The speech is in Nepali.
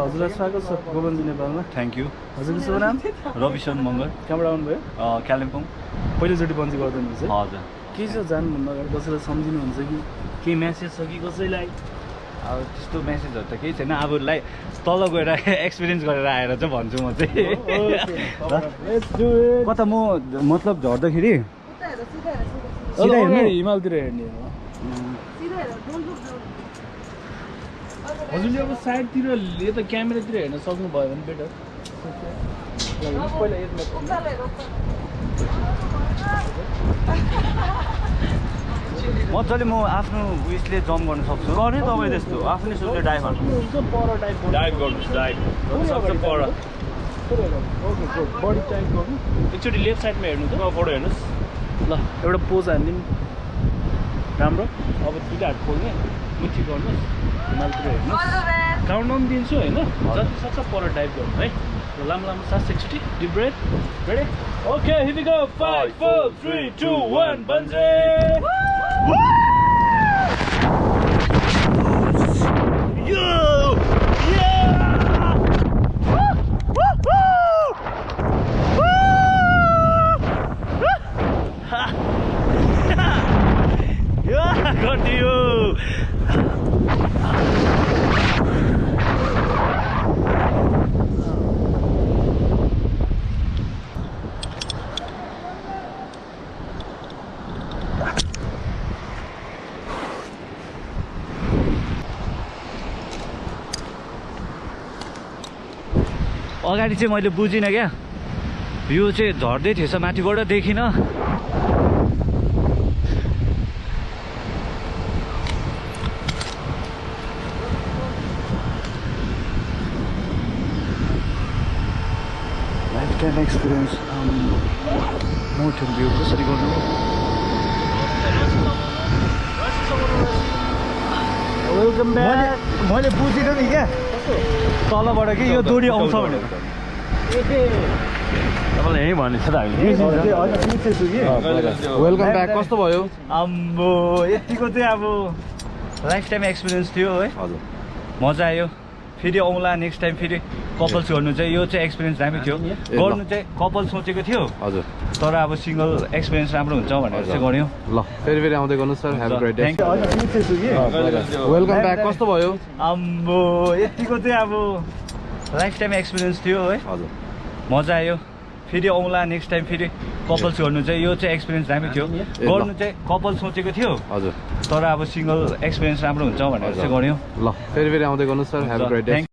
हजुरलाई स्वागत छ गोबन्दी नेपालमा। Thank you. हजुरको शुभ नाम? रविशन मङ्गर। कहाँबाट आउनुभयो? कालिम्पोङ। पहिलोचोटि बन्जी गर्दैनुहुन्छ है? हजुर। के छ जानुभन्दा अगाडि कसैलाई सम्झिनुहुन्छ कि केही म्यासेज छ कि कसैलाई? अब त्यस्तो मेसेजहरू त केही छैन, अब तल गएर एक्सपिरियन्स गरेर आएर चाहिँ भन्छु म चाहिँ। कता म मतलब झर्दाखेरि सिधै हिमालतिर हेर्ने हो। हजुरले अब साइडतिर यता क्यामेरातिर हेर्न सक्नुभयो भने बेटर। मजाले म आफ्नो उयसले जम्प गर्न सक्छु। गर्ने तपाईँ त्यस्तो आफ्नै सोचले डाइभ गर्नु। डाइभ गर्नुहोस्, डाइभ सक्छ पर। बडी टाइप गर्नु। एकचोटि लेफ्ट साइडमा हेर्नु त फोटो हेर्नुहोस्। ल एउटा पोज हानिदिउँ। राम्रो। अब दुईवटा हात खोल्ने, मुठी गर्नुहोस्, हिमालतिर हेर्नुहोस्। काउन्टडाउन दिन्छु होइन, जति सक्छ पर टाइप गर्नु है। लामो लामो सास एकचोटि deep breath. Ready? Okay, here we go. 5 4 3 2 1 बन्जे। अगाडि चाहिँ मैले बुझिनँ क्या, यो चाहिँ झर्दै थिएछ माथिबाट देखिनँ। Life time experience mountain view कसरी गर्नु? Welcome back. मैले बुझिनँ नि क्या तलबाट कि यो दोरी आउँछ भनेर। तपाईँलाई यही भनेको छ त हामीले। Welcome back. कस्तो भयो? आम्बो यतिको चाहिँ अब लाइफ टाइम एक्सपिरियन्स थियो है। हजुर मजा आयो। फेरि आउँला नेक्स्ट टाइम फेरि कपल्स गर्नु चाहिँ यो चाहिँ एक्सपिरियन्स दामी थियो। गर्नु चाहिँ कपल सोचेको थियो हजुर, तर अब सिङ्गल एक्सपिरियन्स राम्रो हुन्छ भनेर चाहिँ गऱ्यो। ल फेरि फेरि आउँदै गर्नु sir. Have a great day. Welcome back. कस्तो भयो? आम्बो यतिको चाहिँ अब लाइफ टाइम एक्सपिरियन्स थियो है। हजुर मजा आयो। फेरि आउँला नेक्स्ट टाइम फेरि कपल्स गर्नु चाहिँ यो चाहिँ एक्सपिरियन्स दामी थियो। गर्नु चाहिँ कपल सोचेको थियो हजुर, तर अब सिङ्गल एक्सपिरियन्स राम्रो हुन्छ भनेर चाहिँ गऱ्यो। ल फेरि फेरि आउँदै गर्नु sir. Have a great day.